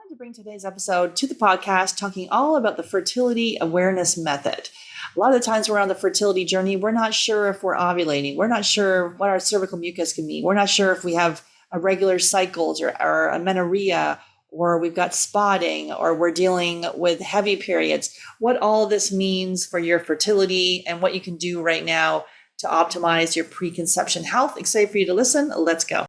wanted to bring today's episode to the podcast talking all about the fertility awareness method. A lot of the times we're on the fertility journey, we're not sure if we're ovulating. We're not sure what our cervical mucus can mean. We're not sure if we have irregular cycles or amenorrhea, or we've got spotting, or we're dealing with heavy periods. What all this means for your fertility and what you can do right now to optimize your preconception health. Excited for you to listen. Let's go.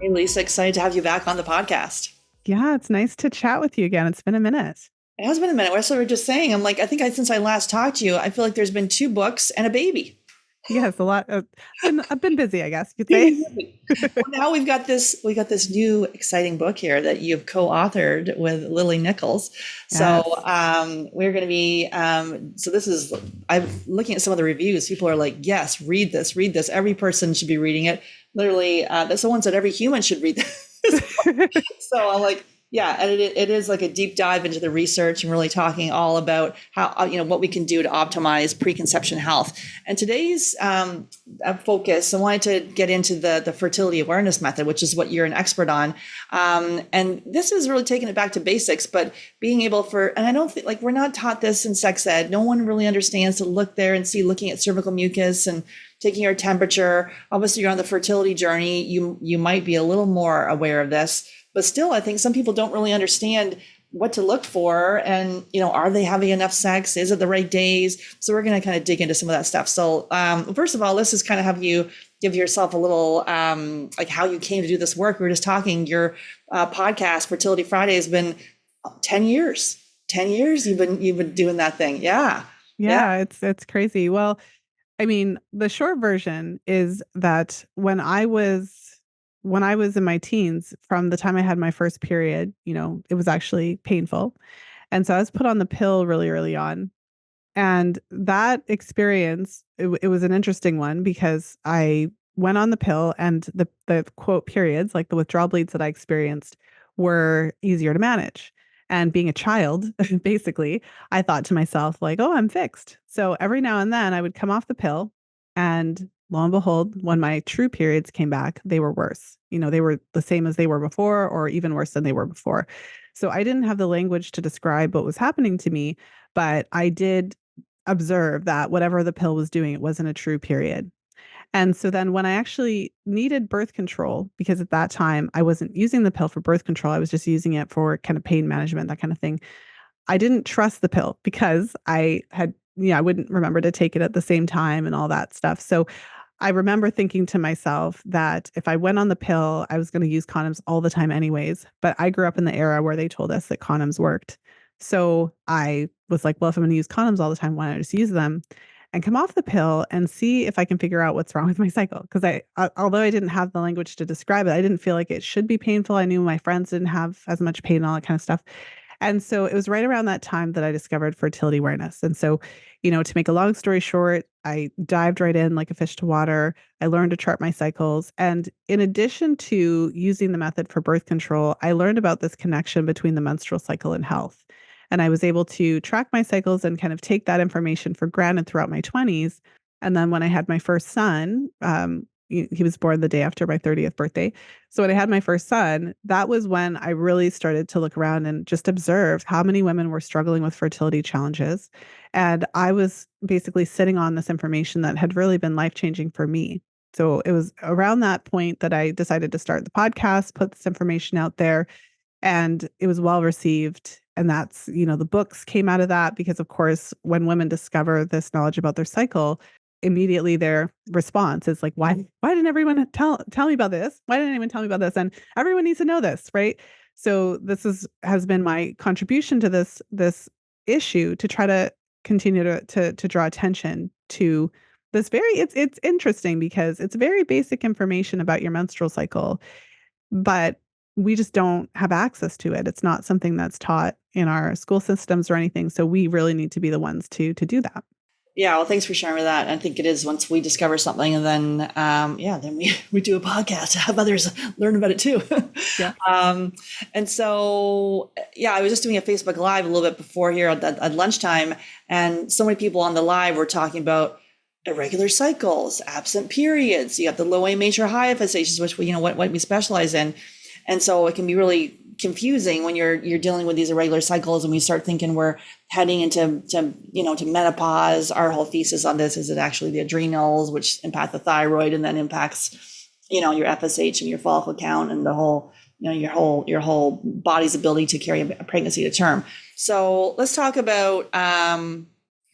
Hey, Lisa, excited to have you back on the podcast. Yeah, it's nice to chat with you again. It's been a minute. It has been a minute. That's what we were just saying. I'm like, I think since I last talked to you, I feel like there's been 2 books and a baby. Yes, a lot. I've been busy, I guess you could say. Well, now we got this new exciting book here that you've co-authored with Lily Nichols. So we're going to be, so this is, I'm looking at some of the reviews. People are like, yes, read this. Every person should be reading it. Literally, someone said every human should read this. So I'm like, yeah, and it is like a deep dive into the research and really talking all about how, what we can do to optimize preconception health. And today's focus, I wanted to get into the fertility awareness method, which is what you're an expert on. And this is really taking it back to basics, but being able and I don't think, like, we're not taught this in sex ed. No one really understands to look there and see, looking at cervical mucus and taking your temperature. Obviously, you're on the fertility journey. You might be a little more aware of this. But still, I think some people don't really understand what to look for. And, are they having enough sex? Is it the right days? So we're going to kind of dig into some of that stuff. So first of all, let's just kind of have you give yourself a little, like, how you came to do this work. We were just talking, your podcast, Fertility Friday, has been 10 years. 10 years you've been doing that thing. Yeah. It's crazy. Well, I mean, the short version is that when I was in my teens, from the time I had my first period, it was actually painful. And so I was put on the pill really early on. And that experience, it was an interesting one, because I went on the pill, and the quote periods, like the withdrawal bleeds that I experienced, were easier to manage. And being a child, basically, I thought to myself, like, oh, I'm fixed. So every now and then I would come off the pill, and lo and behold, when my true periods came back, they were worse. They were the same as they were before, or even worse than they were before. So I didn't have the language to describe what was happening to me, but I did observe that whatever the pill was doing, it wasn't a true period. And so then when I actually needed birth control, because at that time I wasn't using the pill for birth control, I was just using it for kind of pain management, that kind of thing. I didn't trust the pill, because I wouldn't remember to take it at the same time and all that stuff. So I remember thinking to myself that if I went on the pill, I was going to use condoms all the time anyways. But I grew up in the era where they told us that condoms worked. So I was like, well, if I'm going to use condoms all the time, why not just use them and come off the pill and see if I can figure out what's wrong with my cycle? Because although I didn't have the language to describe it, I didn't feel like it should be painful. I knew my friends didn't have as much pain and all that kind of stuff. And so it was right around that time that I discovered fertility awareness. And so, to make a long story short, I dived right in like a fish to water. I learned to chart my cycles. And in addition to using the method for birth control, I learned about this connection between the menstrual cycle and health. And I was able to track my cycles and kind of take that information for granted throughout my 20s. And then when I had my first son, he was born the day after my 30th birthday. So when I had my first son, that was when I really started to look around and just observe how many women were struggling with fertility challenges. And I was basically sitting on this information that had really been life-changing for me. So it was around that point that I decided to start the podcast, put this information out there, and it was well received. And that's, the books came out of that, because of course, when women discover this knowledge about their cycle, immediately their response is like, why didn't everyone tell me about this? Why didn't anyone tell me about this? And everyone needs to know this, right? So this has been my contribution to this issue, to try to continue to draw attention to this it's interesting, because it's very basic information about your menstrual cycle, but we just don't have access to it. It's not something that's taught in our school systems or anything. So we really need to be the ones to do that. Yeah, well, thanks for sharing with that. I think it is, once we discover something, and then, then we do a podcast to have others learn about it too. Yeah. And so, I was just doing a Facebook Live a little bit before here at lunchtime, and so many people on the live were talking about irregular cycles, absent periods. You have the low A major high FSHs, which what we specialize in. And so it can be really confusing when you're dealing with these irregular cycles, and we start thinking we're heading into to menopause. Our whole thesis on this is it actually the adrenals, which impact the thyroid, and then impacts your FSH and your follicle count, and the whole your whole body's ability to carry a pregnancy to term. So let's talk about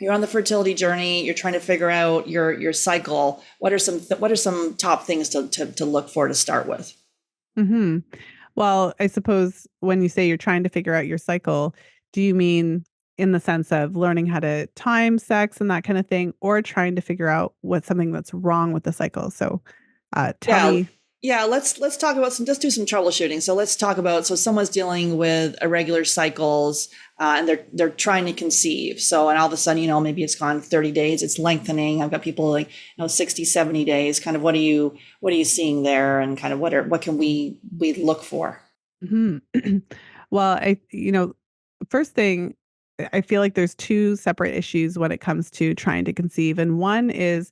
you're on the fertility journey. You're trying to figure out your cycle. What are some top things to look for to start with? Mm-hmm. Well, I suppose when you say you're trying to figure out your cycle, do you mean in the sense of learning how to time sex and that kind of thing, or trying to figure out what's something that's wrong with the cycle? So, tell Yeah. me. Yeah, let's talk about let's do some troubleshooting. So let's talk about, so someone's dealing with irregular cycles, and they're trying to conceive. So, and all of a sudden, maybe it's gone 30 days, it's lengthening. I've got people like, 60, 70 days. Kind of what are you seeing there, and kind of what can we look for? Mhm. Well, first thing, I feel like there's two separate issues when it comes to trying to conceive. And one is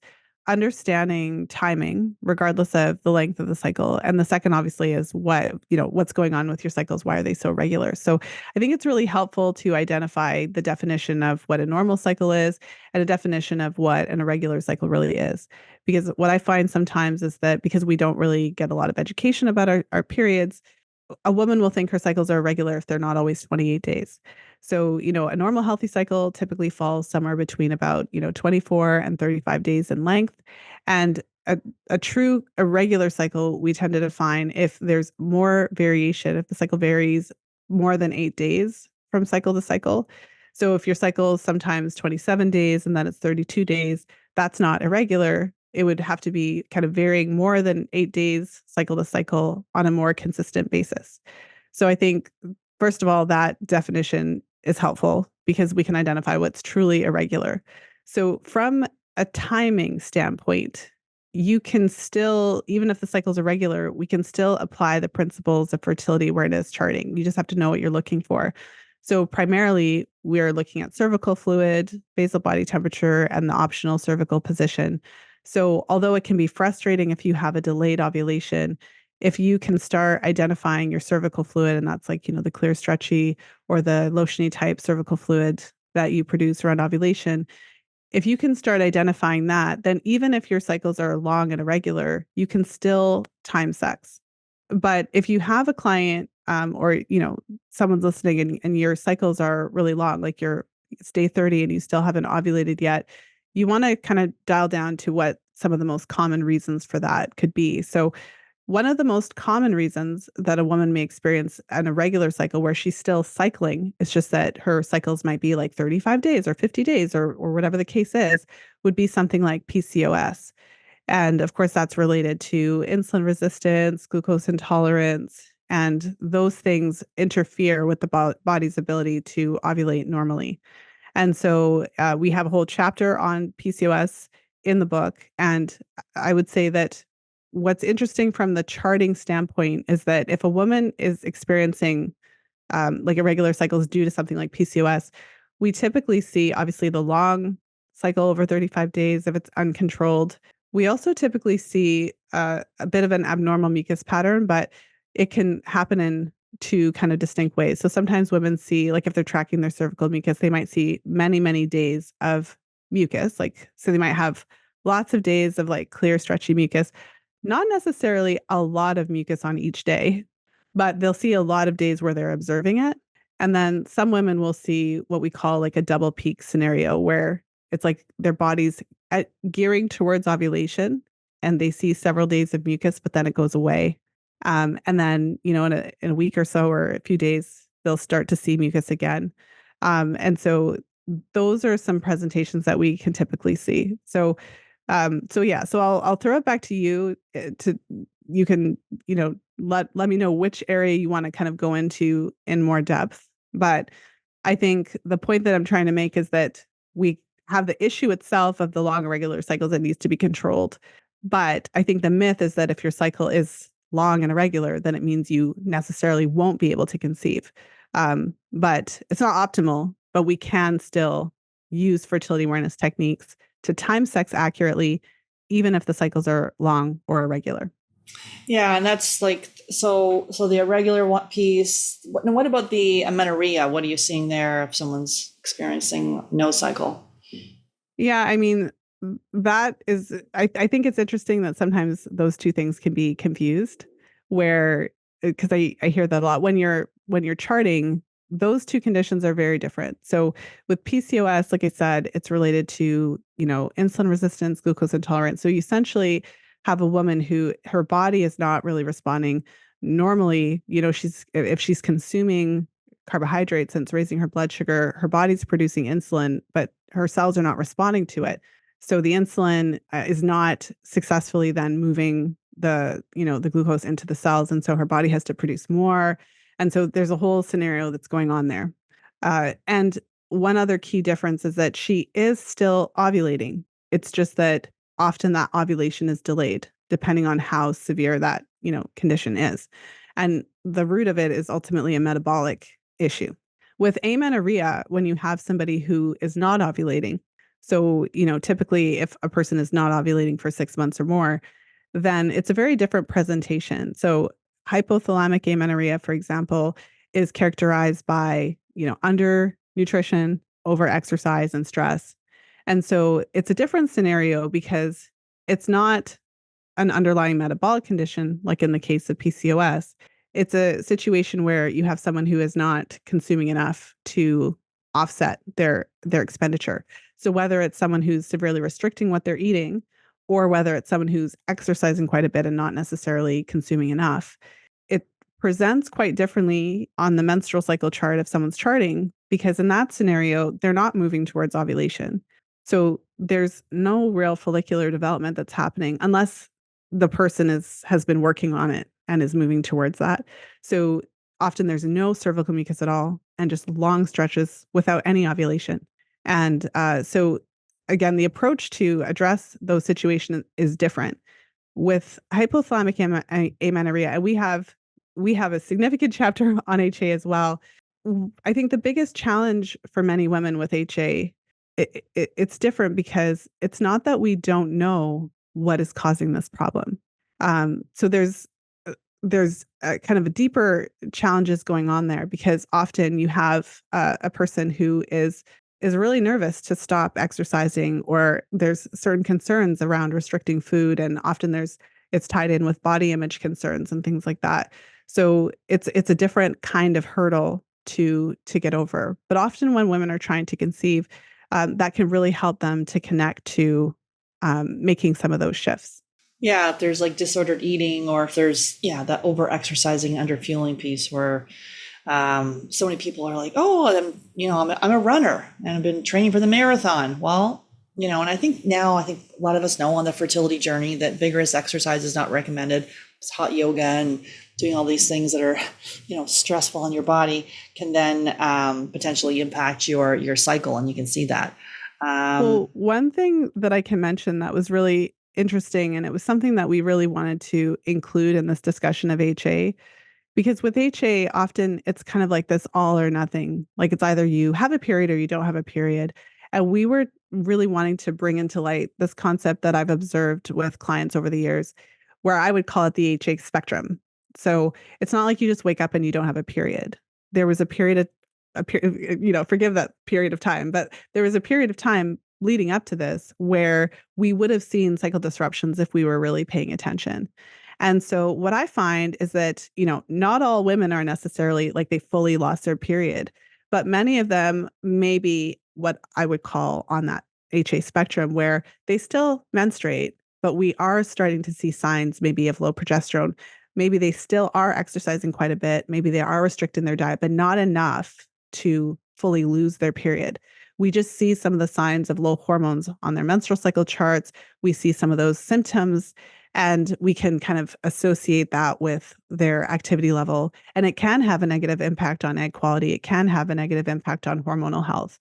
understanding timing, regardless of the length of the cycle. And the second, obviously, is what's going on with your cycles. Why are they so regular? So I think it's really helpful to identify the definition of what a normal cycle is and a definition of what an irregular cycle really is. Because what I find sometimes is that because we don't really get a lot of education about our periods, a woman will think her cycles are irregular if they're not always 28 days. So, a normal healthy cycle typically falls somewhere between about, 24 and 35 days in length. And a true irregular cycle, we tend to define if there's more variation, if the cycle varies more than 8 days from cycle to cycle. So if your cycle is sometimes 27 days and then it's 32 days, that's not irregular. It would have to be kind of varying more than 8 days cycle to cycle on a more consistent basis. So I think, first of all, that definition is helpful because we can identify what's truly irregular. So from a timing standpoint, you can still, even if the cycle's irregular, we can still apply the principles of fertility awareness charting. You just have to know what you're looking for. So primarily, we're looking at cervical fluid, basal body temperature, and the optional cervical position. So although it can be frustrating if you have a delayed ovulation, if you can start identifying your cervical fluid, and that's like, the clear, stretchy, or the lotiony type cervical fluid that you produce around ovulation, if you can start identifying that, then even if your cycles are long and irregular, you can still time sex. But if you have a client, or someone's listening, and your cycles are really long, like it's day 30 and you still haven't ovulated yet, you want to kind of dial down to what some of the most common reasons for that could be. So one of the most common reasons that a woman may experience an irregular cycle where she's still cycling, it's just that her cycles might be like 35 days or 50 days, or whatever the case is, would be something like PCOS. And of course, that's related to insulin resistance, glucose intolerance, and those things interfere with the body's ability to ovulate normally. And so we have a whole chapter on PCOS in the book. And I would say that what's interesting from the charting standpoint is that if a woman is experiencing like irregular cycles due to something like PCOS, we typically see obviously the long cycle over 35 days if it's uncontrolled. We also typically see a bit of an abnormal mucus pattern, but it can happen in two kind of distinct ways. So sometimes women see, like if they're tracking their cervical mucus, they might see many, many days of mucus. Like, so they might have lots of days of like clear, stretchy mucus, not necessarily a lot of mucus on each day, but they'll see a lot of days where they're observing it. And then some women will see what we call like a double peak scenario where it's like their body's gearing towards ovulation and they see several days of mucus, but then it goes away. And then, in a week or so or a few days, they'll start to see mucus again. And so those are some presentations that we can typically see. So I'll throw it back to you to you can, let me know which area you want to kind of go into in more depth. But I think the point that I'm trying to make is that we have the issue itself of the long irregular cycles that needs to be controlled. But I think the myth is that if your cycle is long and irregular, then it means you necessarily won't be able to conceive. But it's not optimal, but we can still use fertility awareness techniques to time sex accurately, even if the cycles are long or irregular. Yeah, and that's like so the irregular one piece. What about the amenorrhea? What are you seeing there if someone's experiencing no cycle? Yeah, I mean, that is, I think it's interesting that sometimes those two things can be confused, where, because I hear that a lot when you're charting, those two conditions are very different. So with PCOS, like I said, it's related to, insulin resistance, glucose intolerance. So you essentially have a woman who her body is not really responding normally. She's, if she's consuming carbohydrates and it's raising her blood sugar, her body's producing insulin, but her cells are not responding to it. So the insulin is not successfully then moving the glucose into the cells. And so her body has to produce more. And so there's a whole scenario that's going on there. And one other key difference is that she is still ovulating. It's just that often that ovulation is delayed depending on how severe that, condition is. And the root of it is ultimately a metabolic issue. With amenorrhea, when you have somebody who is not ovulating, so, typically if a person is not ovulating for 6 months or more, then it's a very different presentation. So, hypothalamic amenorrhea, for example, is characterized by, under nutrition, over exercise, and stress. And so it's a different scenario because it's not an underlying metabolic condition, like in the case of PCOS. It's a situation where you have someone who is not consuming enough to offset their expenditure. So whether it's someone who's severely restricting what they're eating, or whether it's someone who's exercising quite a bit and not necessarily consuming enough, it presents quite differently on the menstrual cycle chart if someone's charting, because in that scenario, they're not moving towards ovulation. So there's no real follicular development that's happening unless the person has been working on it and is moving towards that. So often there's no cervical mucus at all and just long stretches without any ovulation. And so again, the approach to address those situations is different. With hypothalamic amenorrhea, we have a significant chapter on HA as well. I think the biggest challenge for many women with HA, it's different because it's not that we don't know what is causing this problem. So there's kind of a deeper challenges going on there because often you have a person who is really nervous to stop exercising, or there's certain concerns around restricting food, and often it's tied in with body image concerns and things like that. So it's a different kind of hurdle to get over. But often when women are trying to conceive, that can really help them to connect to making some of those shifts. Yeah, if there's like disordered eating, or if there's that over exercising, under fueling piece where so many people are like, oh, I'm a runner and I've been training for the marathon. Well, and I think a lot of us know on the fertility journey that vigorous exercise is not recommended. It's hot yoga and doing all these things that are, stressful on your body can then potentially impact your cycle, and you can see that. Well, one thing that I can mention that was really interesting, and it was something that we really wanted to include in this discussion of HA, because with HA, often it's kind of like this all or nothing. Like it's either you have a period or you don't have a period. And we were really wanting to bring into light this concept that I've observed with clients over the years, where I would call it the HA spectrum. So it's not like you just wake up and you don't have a period. There was a period of forgive that period of time, but there was a period of time leading up to this where we would have seen cycle disruptions if we were really paying attention. And so what I find is that, not all women are necessarily like they fully lost their period, but many of them may be what I would call on that HA spectrum where they still menstruate, but we are starting to see signs maybe of low progesterone. Maybe they still are exercising quite a bit. Maybe they are restricting their diet, but not enough to fully lose their period. We just see some of the signs of low hormones on their menstrual cycle charts. We see some of those symptoms, and we can kind of associate that with their activity level. And it can have a negative impact on egg quality. It can have a negative impact on hormonal health.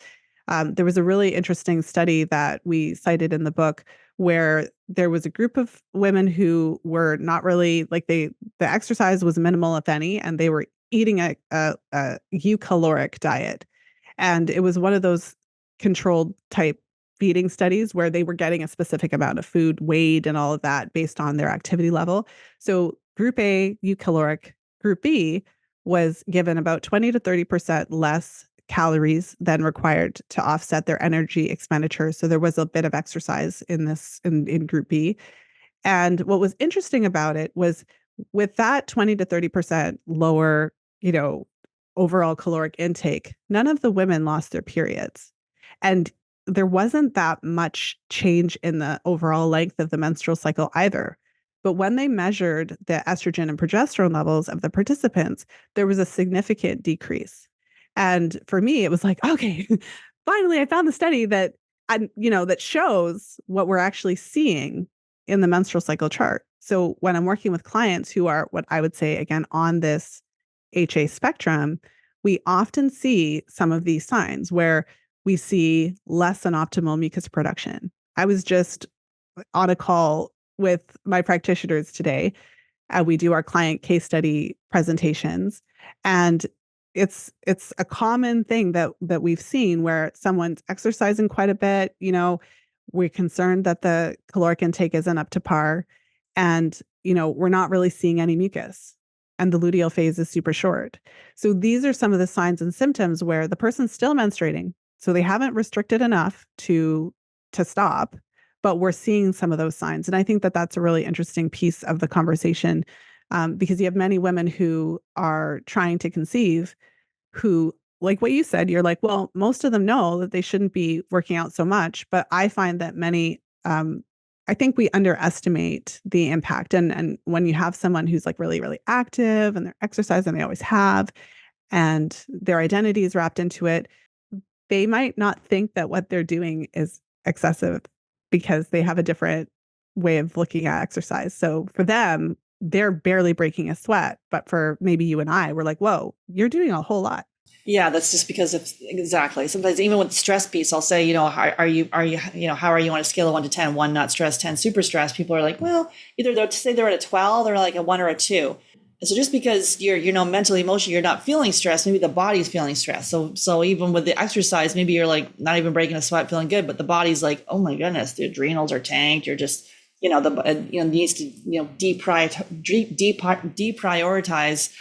There was a really interesting study that we cited in the book where there was a group of women who were not really the exercise was minimal, if any, and they were eating a eukcaloric diet. And it was one of those controlled type feeding studies where they were getting a specific amount of food weighed and all of that based on their activity level. So group A, eukaloric, group B was given about 20 to 30% less calories than required to offset their energy expenditure. So there was a bit of exercise in this in group B. And what was interesting about it was with that 20 to 30% lower, overall caloric intake, none of the women lost their periods. And there wasn't that much change in the overall length of the menstrual cycle either. But when they measured the estrogen and progesterone levels of the participants, there was a significant decrease. And for me, it was like, okay, finally, I found the study that that shows what we're actually seeing in the menstrual cycle chart. So when I'm working with clients who are what I would say again on this HA spectrum, we often see some of these signs where we see less than optimal mucus production. I was just on a call with my practitioners today. We do our client case study presentations, and it's a common thing that we've seen where someone's exercising quite a bit. We're concerned that the caloric intake isn't up to par, and we're not really seeing any mucus, and the luteal phase is super short. So these are some of the signs and symptoms where the person's still menstruating, so they haven't restricted enough to stop, but we're seeing some of those signs. And I think that that's a really interesting piece of the conversation, because you have many women who are trying to conceive who, like what you said, you're like, well, most of them know that they shouldn't be working out so much. But I find that I think we underestimate the impact. And when you have someone who's like really, really active and they're exercising, they always have, and their identity is wrapped into it, they might not think that what they're doing is excessive because they have a different way of looking at exercise. So for them, they're barely breaking a sweat. But for maybe you and I, we're like, whoa, you're doing a whole lot. Yeah, that's just because of exactly. Sometimes even with the stress piece, I'll say, how are you, how are you on a scale of 1 to 10? 1 not stressed, 10 super stressed. People are like, well, either they'll say they're at a 12 or like a 1 or a 2. And so just because you're mentally, emotionally, you're not feeling stressed, maybe the body's feeling stressed. So even with the exercise, maybe you're like not even breaking a sweat, feeling good, but the body's like, oh my goodness, the adrenals are tanked. You're just, needs to, deprioritize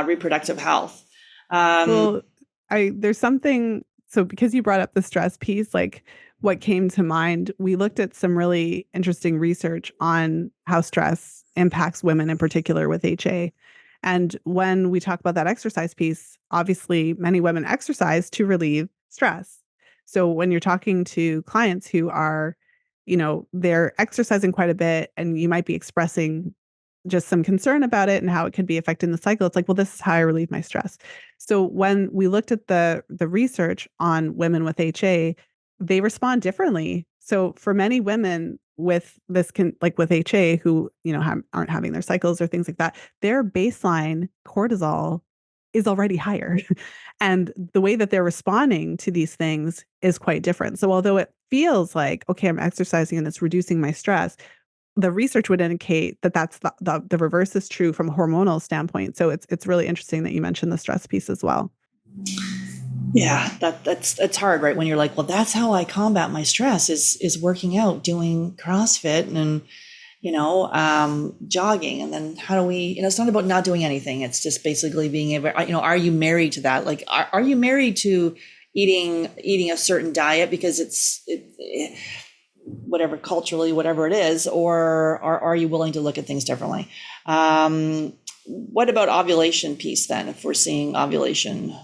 reproductive health. Well, there's something, so because you brought up the stress piece, like what came to mind, we looked at some really interesting research on how stress impacts women in particular with HA. And when we talk about that exercise piece, obviously many women exercise to relieve stress. So when you're talking to clients who are, they're exercising quite a bit and you might be expressing just some concern about it and how it could be affecting the cycle, it's like, well, this is how I relieve my stress. So when we looked at the research on women with HA, they respond differently. So for many women with this like with HA who, aren't having their cycles or things like that, their baseline cortisol is already higher. And the way that they're responding to these things is quite different. So although it feels like, okay, I'm exercising and it's reducing my stress, the research would indicate that that's the reverse is true from a hormonal standpoint. So it's really interesting that you mentioned the stress piece as well. Yeah, that's hard, right? When you're like, well, that's how I combat my stress is working out, doing CrossFit and, jogging. And then how do we, it's not about not doing anything. It's just basically being able, are you married to that? Like, are you married to eating a certain diet because whatever culturally, whatever it is, or are you willing to look at things differently? What about ovulation piece then, if we're seeing ovulation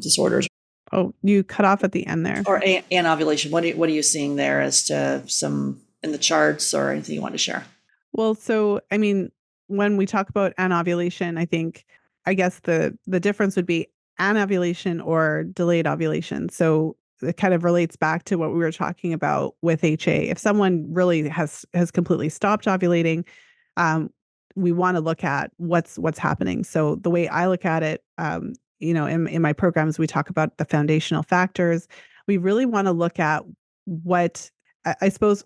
disorders? Oh, you cut off at the end there. Or anovulation. What are you seeing there as to some in the charts or anything you want to share? Well, so, I mean, when we talk about anovulation, I guess the difference would be anovulation or delayed ovulation. So it kind of relates back to what we were talking about with HA. If someone really has completely stopped ovulating, um, we want to look at what's happening. So the way I look at it, in my programs, we talk about the foundational factors. We really want to look at what I suppose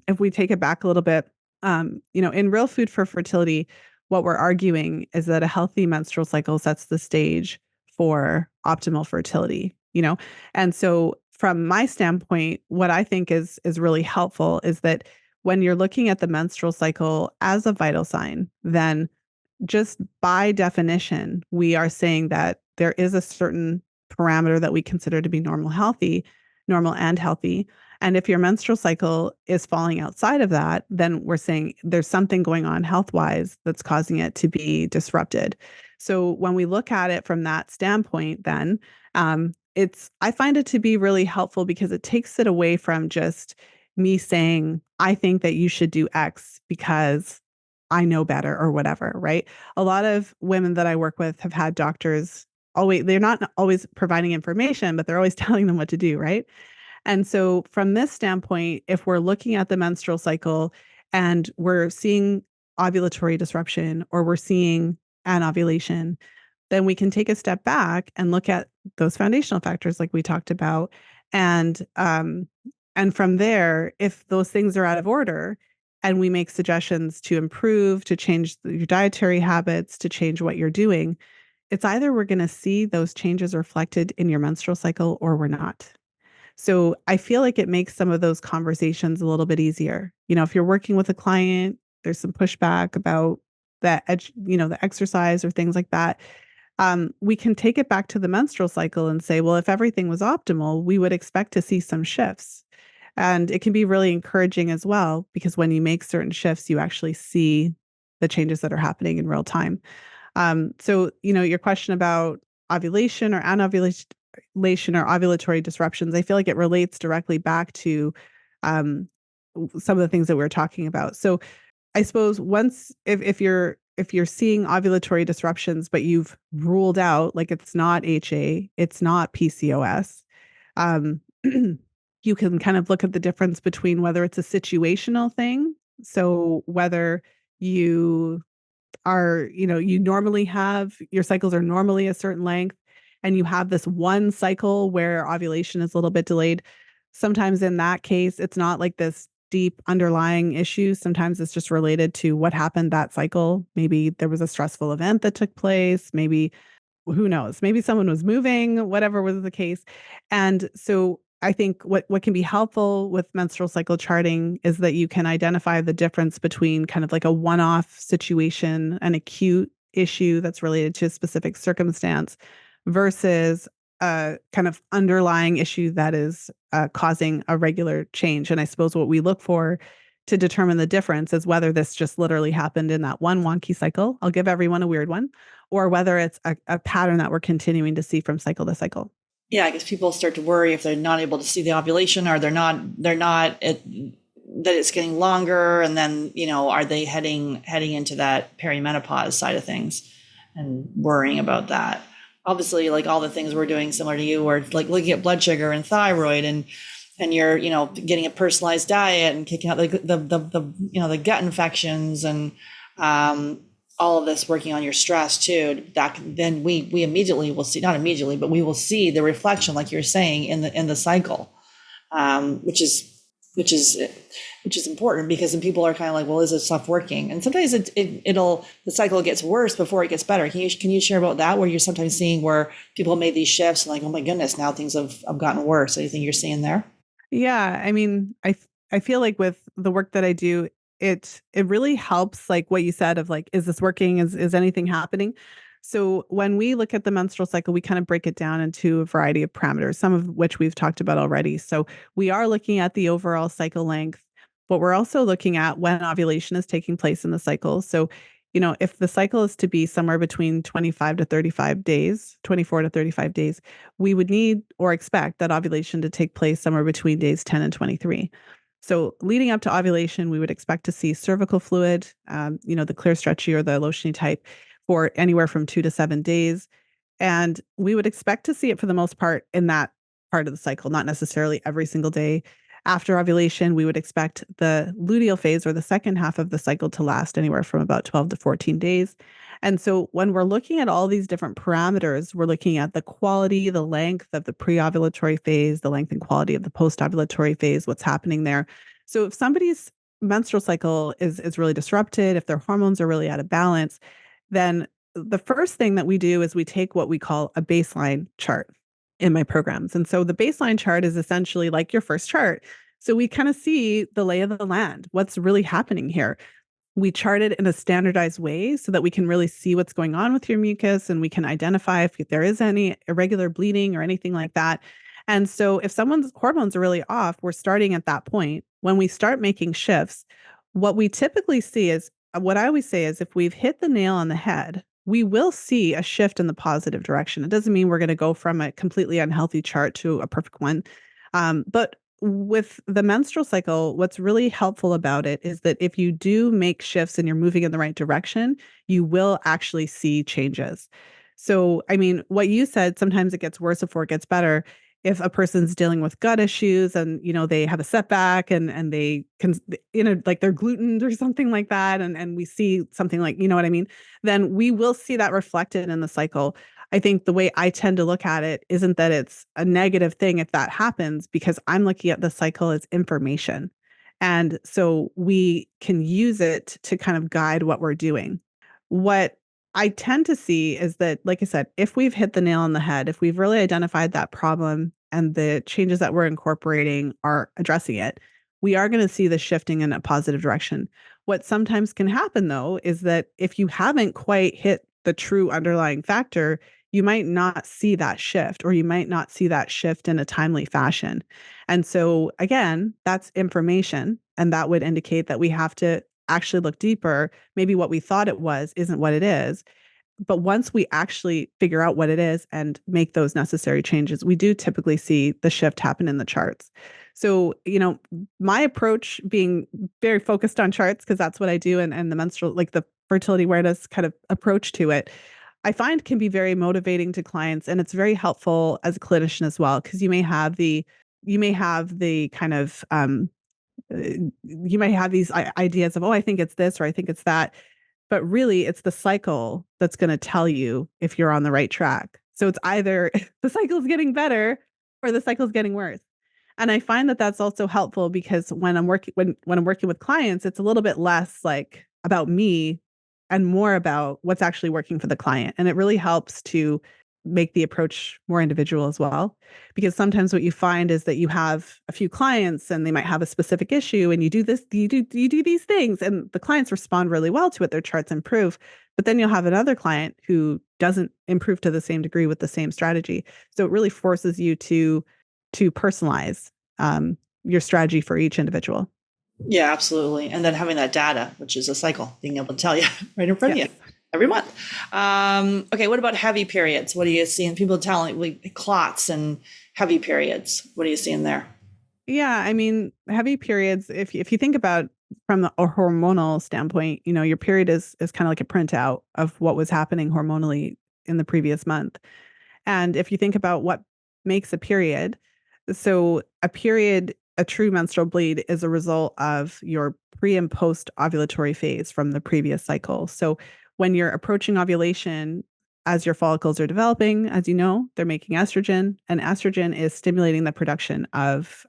if we take it back a little bit, in Real Food for Fertility, what we're arguing is that a healthy menstrual cycle sets the stage for optimal fertility, And so from my standpoint, what I think is really helpful is that when you're looking at the menstrual cycle as a vital sign, then just by definition, we are saying that there is a certain parameter that we consider to be normal and healthy. And if your menstrual cycle is falling outside of that, then we're saying there's something going on health wise that's causing it to be disrupted. So when we look at it from that standpoint, then I find it to be really helpful because it takes it away from just me saying, I think that you should do X because I know better or whatever, right? A lot of women that I work with have had doctors always, they're not always providing information, but they're always telling them what to do, right? And so, from this standpoint, if we're looking at the menstrual cycle and we're seeing ovulatory disruption or we're seeing anovulation, then we can take a step back and look at those foundational factors like we talked about. And from there, if those things are out of order and we make suggestions to improve, to change your dietary habits, to change what you're doing, it's either we're going to see those changes reflected in your menstrual cycle or we're not. So I feel like it makes some of those conversations a little bit easier. If you're working with a client, there's some pushback about the exercise or things like that. We can take it back to the menstrual cycle and say, well, if everything was optimal, we would expect to see some shifts. And it can be really encouraging as well, because when you make certain shifts, you actually see the changes that are happening in real time. So, your question about ovulation or anovulation or ovulatory disruptions, I feel like it relates directly back to um, some of the things that we were talking about. So I suppose once if you're seeing ovulatory disruptions, but you've ruled out like it's not HA, it's not PCOS, um, you can kind of look at the difference between whether it's a situational thing. So whether you you normally have your cycles are normally a certain length and you have this one cycle where ovulation is a little bit delayed. Sometimes in that case, it's not like this deep underlying issue. Sometimes it's just related to what happened that cycle. Maybe there was a stressful event that took place. Maybe who knows? Maybe someone was moving, whatever was the case. And so I think what can be helpful with menstrual cycle charting is that you can identify the difference between kind of like a one-off situation, an acute issue that's related to a specific circumstance versus a kind of underlying issue that is causing a regular change. And I suppose what we look for to determine the difference is whether this just literally happened in that one wonky cycle. I'll give everyone a weird one, or whether it's a pattern that we're continuing to see from cycle to cycle. Yeah, I guess people start to worry if they're not able to see the ovulation, or that it's getting longer, and then are they heading into that perimenopause side of things, and worrying about that. Obviously, like all the things we're doing, similar to you, we're like looking at blood sugar and thyroid, and you're getting a personalized diet and kicking out the gut infections and all of this, working on your stress too. That then we immediately will see, not immediately, but we will see the reflection, like you're saying, in the cycle, which is important, because then people are kind of like, well, is this stuff working? And sometimes the cycle gets worse before it gets better. Can you share about that, where you're sometimes seeing where people made these shifts and like, oh my goodness, now things have gotten worse? Anything you're seeing there? Yeah, I mean, I feel like with the work that I do, it really helps, like what you said of like, is this working? Is anything happening? So when we look at the menstrual cycle, we kind of break it down into a variety of parameters, some of which we've talked about already. So we are looking at the overall cycle length, but we're also looking at when ovulation is taking place in the cycle. So, if the cycle is to be somewhere between 25 to 35 days, 24 to 35 days, we would need or expect that ovulation to take place somewhere between days 10 and 23. So leading up to ovulation, we would expect to see cervical fluid, the clear, stretchy, or the lotiony type for anywhere from 2 to 7 days. And we would expect to see it for the most part in that part of the cycle, not necessarily every single day. After ovulation, we would expect the luteal phase, or the second half of the cycle, to last anywhere from about 12 to 14 days. And so when we're looking at all these different parameters, we're looking at the quality, the length of the pre-ovulatory phase, the length and quality of the post-ovulatory phase, what's happening there. So if somebody's menstrual cycle is really disrupted, if their hormones are really out of balance, then the first thing that we do is we take what we call a baseline chart. in my programs. And so the baseline chart is essentially like your first chart. So we kind of see the lay of the land, what's really happening here. We chart it in a standardized way so that we can really see what's going on with your mucus, and we can identify if there is any irregular bleeding or anything like that. And so if someone's hormones are really off, we're starting at that point. When we start making shifts, what we typically see is what I always say is if we've hit the nail on the head, we will see a shift in the positive direction. It doesn't mean we're going to go from a completely unhealthy chart to a perfect one. But with the menstrual cycle, what's really helpful about it is that if you do make shifts and you're moving in the right direction, you will actually see changes. So, I mean, what you said, sometimes it gets worse before it gets better. If a person's dealing with gut issues and, they have a setback and they can, like they're glutened or something like that, and we see something like, you know what I mean, then we will see that reflected in the cycle. I think the way I tend to look at it isn't that it's a negative thing if that happens, because I'm looking at the cycle as information. And so we can use it to kind of guide what we're doing. What I tend to see is that, like I said, if we've hit the nail on the head, if we've really identified that problem and the changes that we're incorporating are addressing it, we are going to see the shifting in a positive direction. What sometimes can happen, though, is that if you haven't quite hit the true underlying factor, you might not see that shift, or you might not see that shift in a timely fashion. And so, again, that's information. And that would indicate that we have to actually look deeper. Maybe what we thought it was isn't what it is. But once we actually figure out what it is and make those necessary changes, we do typically see the shift happen in the charts. So, my approach being very focused on charts, because that's what I do, and the menstrual, like the fertility awareness kind of approach to it, I find can be very motivating to clients, and it's very helpful as a clinician as well, because you may have the kind of you might have these ideas of, oh, I think it's this or I think it's that. But really, it's the cycle that's going to tell you if you're on the right track. So it's either the cycle's getting better or the cycle's getting worse. And I find that that's also helpful, because when I'm working with clients, it's a little bit less like about me and more about what's actually working for the client. And it really helps to make the approach more individual as well. Because sometimes what you find is that you have a few clients and they might have a specific issue, and you do these things, and the clients respond really well to it. Their charts improve. But then you'll have another client who doesn't improve to the same degree with the same strategy. So it really forces you to personalize your strategy for each individual. Yeah, absolutely. And then having that data, which is a cycle, being able to tell you right in front of Yes. you every month. Okay, what about heavy periods? What are you seeing? People telling like clots and heavy periods. What are you seeing there? Yeah, I mean, heavy periods, if you think about from a hormonal standpoint, your period is kind of like a printout of what was happening hormonally in the previous month. And if you think about what makes a period, so a true menstrual bleed is a result of your pre and post ovulatory phase from the previous cycle. So when you're approaching ovulation, as your follicles are developing, as you know, they're making estrogen, and estrogen is stimulating the production of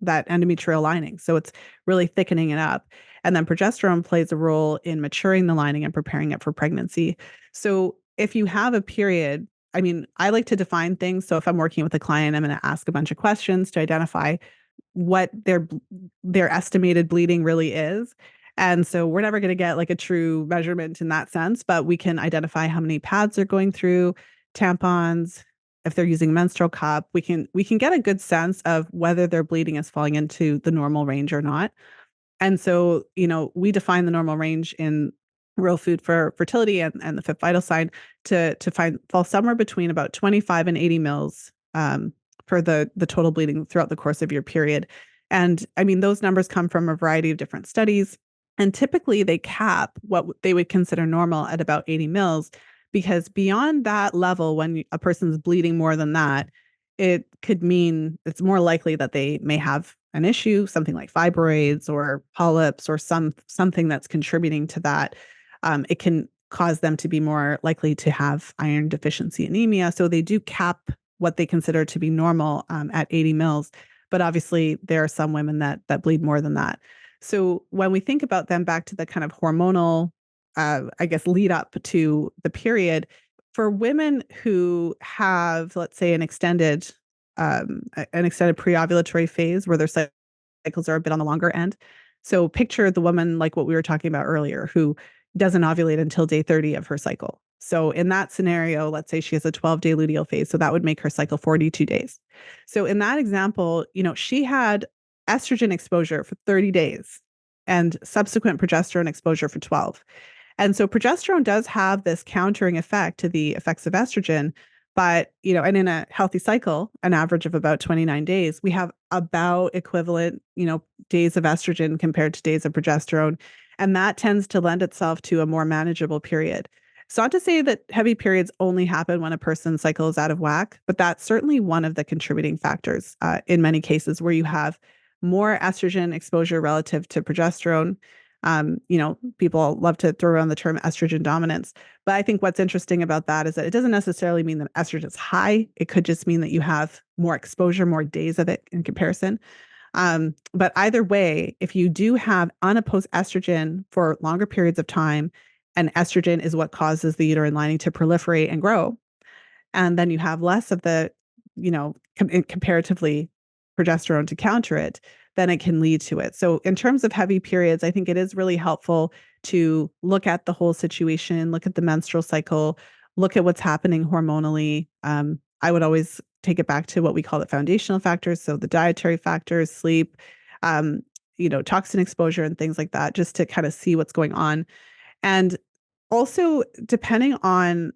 that endometrial lining. So it's really thickening it up. And then progesterone plays a role in maturing the lining and preparing it for pregnancy. So if you have a period, I mean, I like to define things. So if I'm working with a client, I'm going to ask a bunch of questions to identify what their estimated bleeding really is. And so we're never going to get like a true measurement in that sense, but we can identify how many pads they're going through, tampons, if they're using menstrual cup, we can get a good sense of whether their bleeding is falling into the normal range or not. And so, we define the normal range in Real Food for Fertility and the Fifth Vital Sign to fall somewhere between about 25 and 80 mils for the total bleeding throughout the course of your period. And I mean, those numbers come from a variety of different studies. And typically they cap what they would consider normal at about 80 mils, because beyond that level, when a person's bleeding more than that, it could mean it's more likely that they may have an issue, something like fibroids or polyps or something that's contributing to that. It can cause them to be more likely to have iron deficiency anemia. So they do cap what they consider to be normal at 80 mils. But obviously, there are some women that bleed more than that. So when we think about them back to the kind of hormonal, I guess, lead up to the period, For women who have, let's say, an extended pre-ovulatory phase where their cycles are a bit on the longer end. So picture the woman like what we were talking about earlier, who doesn't ovulate until day 30 of her cycle. So in that scenario, let's say she has a 12-day luteal phase. So that would make her cycle 42 days. So in that example, she had estrogen exposure for 30 days and subsequent progesterone exposure for 12. And so progesterone does have this countering effect to the effects of estrogen. But, and in a healthy cycle, an average of about 29 days, we have about equivalent, days of estrogen compared to days of progesterone. And that tends to lend itself to a more manageable period. It's not to say that heavy periods only happen when a person's cycle is out of whack, but that's certainly one of the contributing factors in many cases where you have more estrogen exposure relative to progesterone. People love to throw around the term estrogen dominance, but I think what's interesting about that is that it doesn't necessarily mean that estrogen is high. It could just mean that you have more exposure, more days of it in comparison. But either way, if you do have unopposed estrogen for longer periods of time, and estrogen is what causes the uterine lining to proliferate and grow, and then you have less of the, comparatively progesterone to counter it, then it can lead to it. So in terms of heavy periods, I think it is really helpful to look at the whole situation, look at the menstrual cycle, look at what's happening hormonally. I would always take it back to what we call the foundational factors. So the dietary factors, sleep, toxin exposure and things like that, just to kind of see what's going on. And also depending on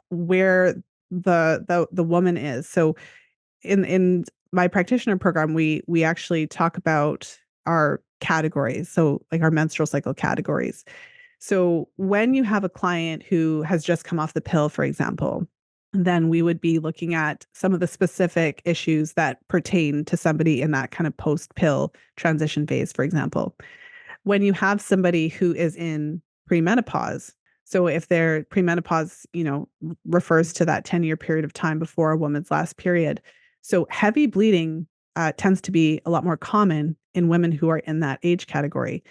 where the woman is. So in my practitioner program, we actually talk about our categories. So like our menstrual cycle categories. So when you have a client who has just come off the pill, for example, then we would be looking at some of the specific issues that pertain to somebody in that kind of post-pill transition phase, for example. When you have somebody who is in premenopause, so if their premenopause, refers to that 10-year period of time before a woman's last period. So heavy bleeding tends to be a lot more common in women who are in that age category,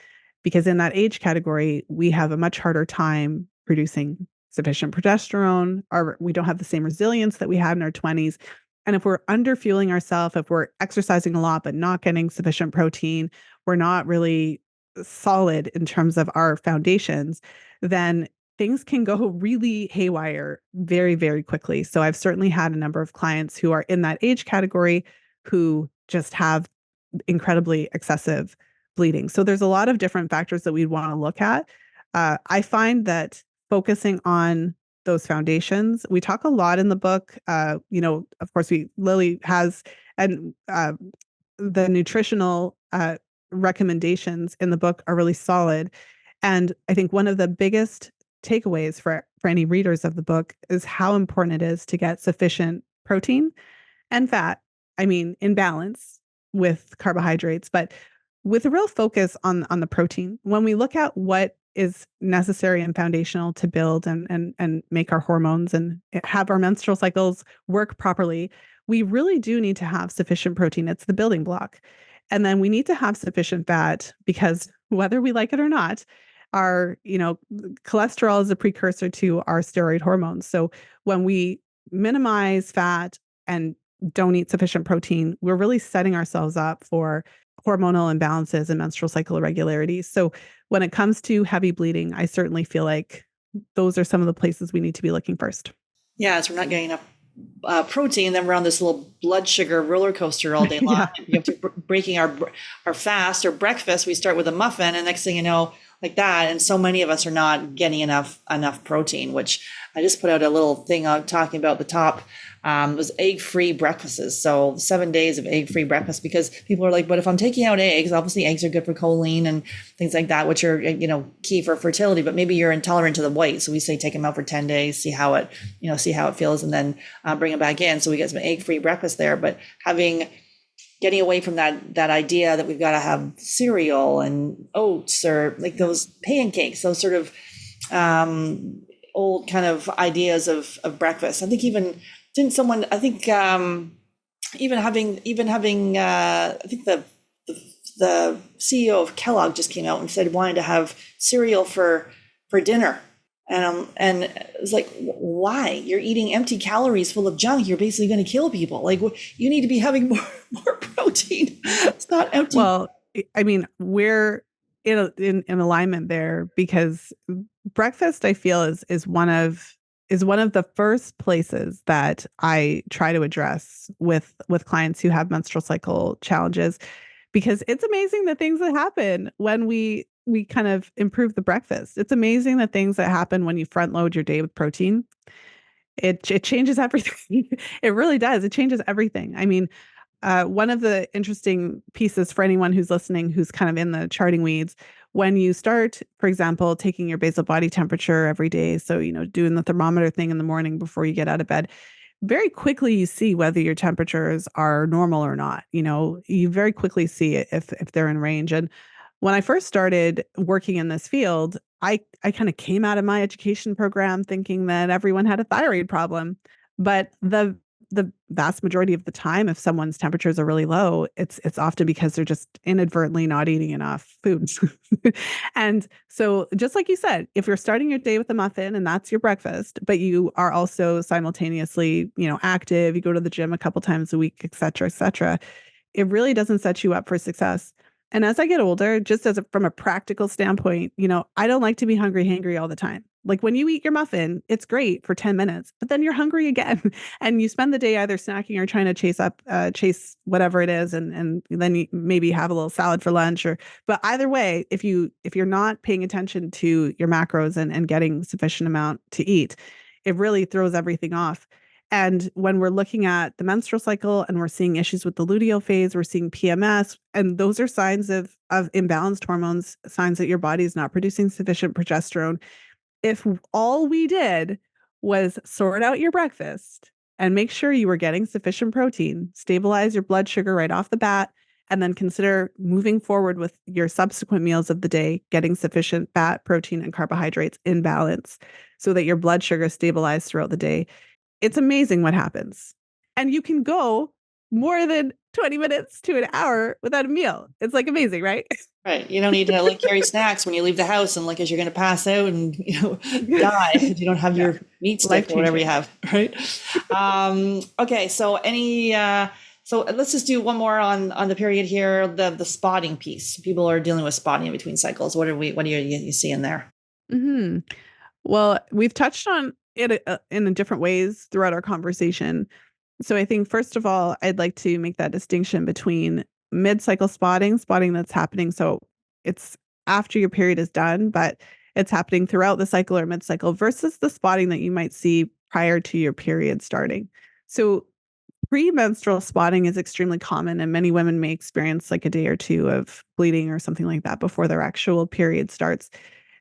because in that age category, we have a much harder time producing sufficient progesterone, or we don't have the same resilience that we had in our 20s. And if we're underfueling ourselves, if we're exercising a lot but not getting sufficient protein, we're not really solid in terms of our foundations, then things can go really haywire very, very quickly. So I've certainly had a number of clients who are in that age category who just have incredibly excessive bleeding. So there's a lot of different factors that we'd want to look at. I find that focusing on those foundations, we talk a lot in the book. Of course, Lily has, and the nutritional recommendations in the book are really solid. And I think one of the biggest takeaways for any readers of the book is how important it is to get sufficient protein and fat. I mean, in balance with carbohydrates, but with a real focus on the protein. When we look at what is necessary and foundational to build and make our hormones and have our menstrual cycles work properly, we really do need to have sufficient protein. It's the building block. And then we need to have sufficient fat because whether we like it or not, our, cholesterol is a precursor to our steroid hormones. So when we minimize fat and don't eat sufficient protein, we're really setting ourselves up for hormonal imbalances and menstrual cycle irregularities. So when it comes to heavy bleeding, I certainly feel like those are some of the places we need to be looking first. Yeah, so we're not getting enough protein, then we're on this little blood sugar roller coaster all day long. Yeah. You have to breaking our fast or breakfast. We start with a muffin, and next thing you know, like that. And so many of us are not getting enough protein. Which I just put out a little thing out talking about the top was egg-free breakfasts. So 7 days of egg-free breakfast, because people are like, but if I'm taking out eggs, obviously eggs are good for choline and things like that, which are key for fertility. But maybe you're intolerant to the white, so we say take them out for 10 days, see how it feels, and then bring it back in. So we get some egg-free breakfast there. But getting away from that idea that we've got to have cereal and oats or like those pancakes, those sort of old kind of ideas of breakfast. I think even the CEO of Kellogg just came out and said wanting to have cereal for dinner. And it's like, why? You're eating empty calories full of junk. You're basically going to kill people. Like, you need to be having more protein. It's not empty. Well, I mean, we're in alignment there because breakfast, I feel, is one of the first places that I try to address with clients who have menstrual cycle challenges, because it's amazing the things that happen when we kind of improve the breakfast. It's amazing the things that happen when you front load your day with protein. It changes everything. It really does. It changes everything. I mean, one of the interesting pieces for anyone who's listening, who's kind of in the charting weeds, when you start, for example, taking your basal body temperature every day, so, doing the thermometer thing in the morning before you get out of bed, very quickly you see whether your temperatures are normal or not. You very quickly see it if they're in range. And when I first started working in this field, I kind of came out of my education program thinking that everyone had a thyroid problem. But the vast majority of the time, if someone's temperatures are really low, it's often because they're just inadvertently not eating enough foods. And so, just like you said, if you're starting your day with a muffin and that's your breakfast, but you are also simultaneously, active, you go to the gym a couple times a week, et cetera, it really doesn't set you up for success. And as I get older, just from a practical standpoint, I don't like to be hungry, hangry all the time. Like when you eat your muffin, it's great for 10 minutes, but then you're hungry again. And you spend the day either snacking or trying to chase whatever it is. And then you maybe have a little salad for lunch but either way, if you're not paying attention to your macros and getting sufficient amount to eat, it really throws everything off. And when we're looking at the menstrual cycle and we're seeing issues with the luteal phase, we're seeing PMS, and those are signs of imbalanced hormones, signs that your body is not producing sufficient progesterone. If all we did was sort out your breakfast and make sure you were getting sufficient protein, stabilize your blood sugar right off the bat, and then consider moving forward with your subsequent meals of the day, getting sufficient fat, protein, and carbohydrates in balance so that your blood sugar stabilizes throughout the day, it's amazing what happens. And you can go more than 20 minutes to an hour without a meal. It's like amazing, right? Right. You don't need to carry snacks when you leave the house and as you're going to pass out and die if you don't have Yeah. your meat stick Life or whatever you changing. have. Right. Okay. So so let's just do one more on the period here. The spotting piece. People are dealing with spotting in between cycles. What are you seeing there? Hmm. Well, we've touched on it in different ways throughout our conversation. So I think first of all, I'd like to make that distinction between mid-cycle spotting that's happening. So it's after your period is done, but it's happening throughout the cycle or mid-cycle versus the spotting that you might see prior to your period starting. So premenstrual spotting is extremely common, and many women may experience like a day or two of bleeding or something like that before their actual period starts.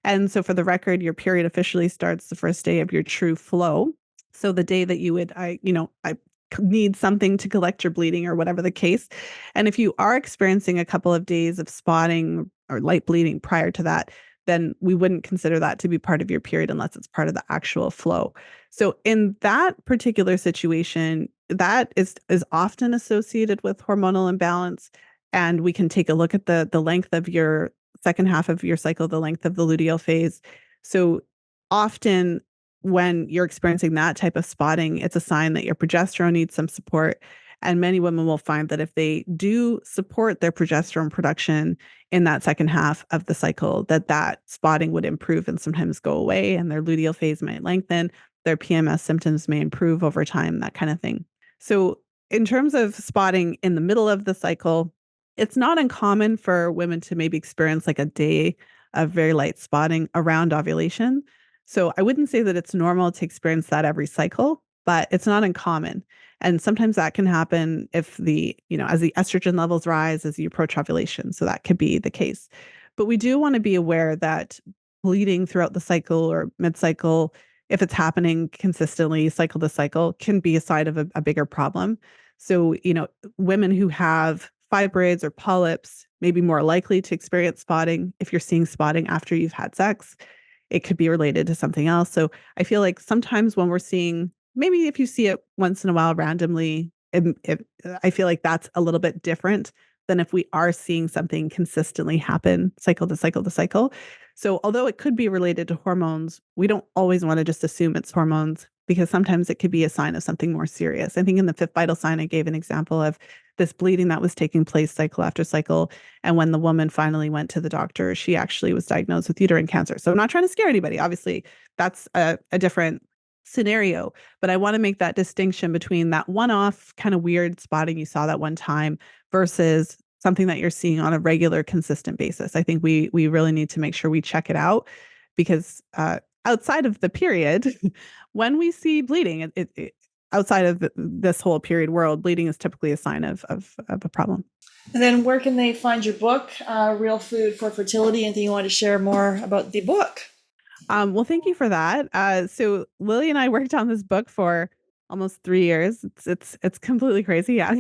And so, for the record, your period officially starts the first day of your true flow. So, the day that I need something to collect your bleeding or whatever the case. And if you are experiencing a couple of days of spotting or light bleeding prior to that, then we wouldn't consider that to be part of your period unless it's part of the actual flow. So in that particular situation, that is often associated with hormonal imbalance. And we can take a look at the length of your second half of your cycle, the length of the luteal phase. So often when you're experiencing that type of spotting, it's a sign that your progesterone needs some support. And many women will find that if they do support their progesterone production in that second half of the cycle, that spotting would improve and sometimes go away, and their luteal phase might lengthen, their PMS symptoms may improve over time, that kind of thing. So in terms of spotting in the middle of the cycle, it's not uncommon for women to maybe experience like a day of very light spotting around ovulation. So I wouldn't say that it's normal to experience that every cycle, but it's not uncommon. And sometimes that can happen if as the estrogen levels rise as you approach ovulation. So that could be the case. But we do want to be aware that bleeding throughout the cycle or mid cycle, if it's happening consistently cycle to cycle, can be a side of a bigger problem. So, women who have fibroids or polyps may be more likely to experience spotting. If you're seeing spotting after you've had sex, it could be related to something else. So I feel like sometimes when we're seeing, maybe if you see it once in a while randomly, I feel like that's a little bit different than if we are seeing something consistently happen cycle to cycle to cycle. So although it could be related to hormones, we don't always want to just assume it's hormones because sometimes it could be a sign of something more serious. I think in the fifth vital sign, I gave an example of this bleeding that was taking place cycle after cycle. And when the woman finally went to the doctor, she actually was diagnosed with uterine cancer. So I'm not trying to scare anybody. Obviously, that's a different scenario, but I want to make that distinction between that one-off kind of weird spotting you saw that one time versus something that you're seeing on a regular, consistent basis. I think we really need to make sure we check it out because outside of the period, when we see bleeding, outside of this whole period world, bleeding is typically a sign of a problem. And then where can they find your book, Real Food for Fertility? Anything you want to share more about the book? Well, thank you for that. So Lily and I worked on this book for almost 3 years. It's completely crazy, yeah.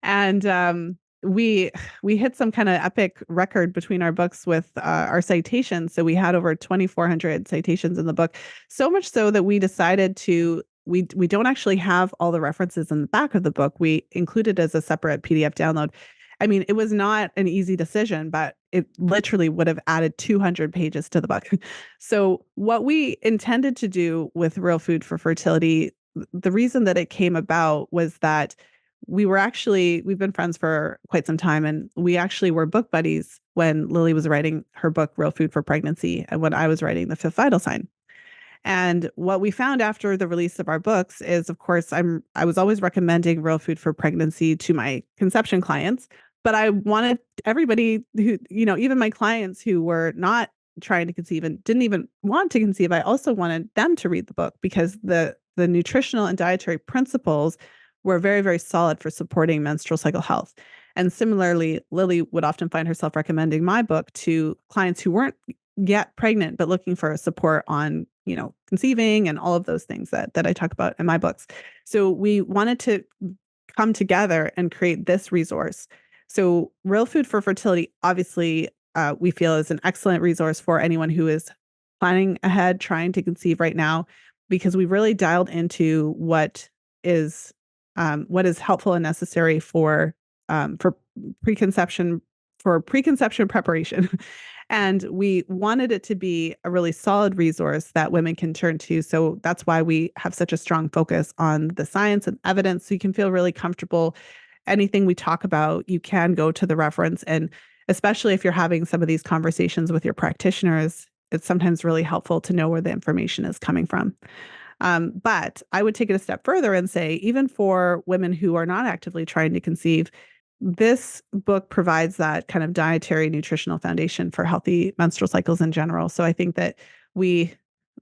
And we hit some kind of epic record between our books with our citations. So we had over 2,400 citations in the book, so much so that we decided to we don't actually have all the references in the back of the book. We included as a separate PDF download. I mean, it was not an easy decision, but it literally would have added 200 pages to the book. So what we intended to do with Real Food for Fertility, the reason that it came about was that we've been friends for quite some time, and we actually were book buddies when Lily was writing her book, Real Food for Pregnancy, and when I was writing The Fifth Vital Sign. And what we found after the release of our books is, of course, I was always recommending Real Food for Pregnancy to my conception clients, but I wanted everybody who, even my clients who were not trying to conceive and didn't even want to conceive, I also wanted them to read the book because the nutritional and dietary principles were very, very solid for supporting menstrual cycle health. And similarly, Lily would often find herself recommending my book to clients who weren't yet pregnant, but looking for support on, conceiving and all of those things that I talk about in my books. So we wanted to come together and create this resource. So Real Food for Fertility, obviously, we feel is an excellent resource for anyone who is planning ahead, trying to conceive right now, because we really dialed into is what is helpful and necessary for preconception preparation. And we wanted it to be a really solid resource that women can turn to. So that's why we have such a strong focus on the science and evidence. So you can feel really comfortable. Anything we talk about, you can go to the reference. And especially if you're having some of these conversations with your practitioners, it's sometimes really helpful to know where the information is coming from. But I would take it a step further and say, even for women who are not actively trying to conceive, this book provides that kind of dietary nutritional foundation for healthy menstrual cycles in general. So I think that we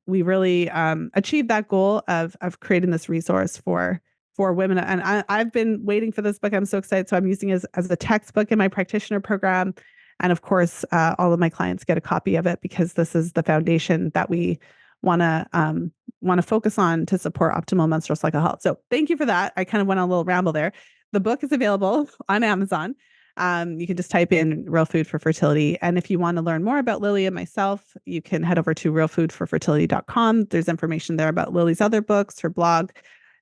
really achieved that goal of creating this resource for women. And I've been waiting for this book. I'm so excited. So I'm using it as a textbook in my practitioner program. And of course, all of my clients get a copy of it because this is the foundation that we want to focus on to support optimal menstrual cycle health. So thank you for that. I kind of went on a little ramble there. The book is available on Amazon. You can just type in Real Food for Fertility. And if you want to learn more about Lily and myself, you can head over to realfoodforfertility.com. There's information there about Lily's other books, her blog.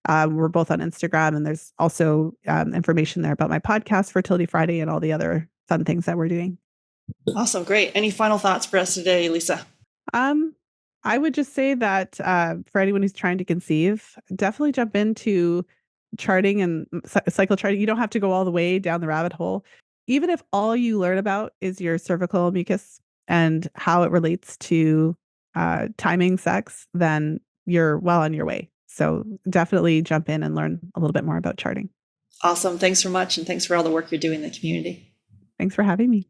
We're both on Instagram, and there's also information there about my podcast, Fertility Friday, and all the other fun things that we're doing. Awesome. Great. Any final thoughts for us today, Lisa? I would just say that for anyone who's trying to conceive, definitely jump into charting and cycle charting. You don't have to go all the way down the rabbit hole. Even if all you learn about is your cervical mucus and how it relates to timing sex, then you're well on your way. So definitely jump in and learn a little bit more about charting. Awesome. Thanks so much. And thanks for all the work you're doing in the community. Thanks for having me.